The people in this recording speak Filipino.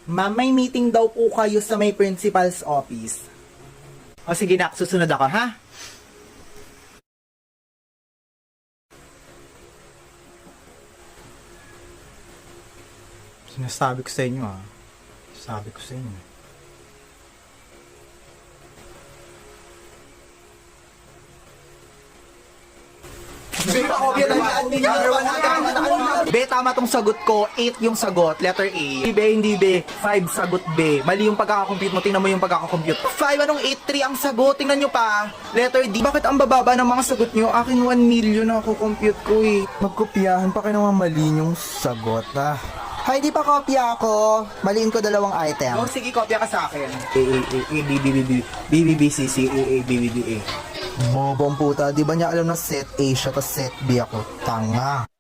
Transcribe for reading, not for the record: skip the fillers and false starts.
Ma'am, may meeting daw po kayo sa may principal's office. O sige nak, susunod ako ha? Sinasabi ko sa inyo Sabi ko sa inyo. Be, tama tong sagot ko. 8 yung sagot, letter A. Be, hindi be. 5 sagot B. Mali yung pagkakakompute mo. Tingnan mo yung pagkakakompute. 5, anong 8-3 ang sagot? Tingnan nyo pa. Letter D. Bakit ang bababa ng mga sagot nyo? Akin 1 million na ako compute ko eh. Magkopyahan pa kayo naman mali yung sagot Hay, di pa kopya ako. Maliin ko 2 item. Oh, sige, kopya ka sa akin. A, B, B, B, B, B, B, B, C, C, A, B, B, B, A. Bobong puta, di ba niya alam na set A siya, tas set B ako? Tanga.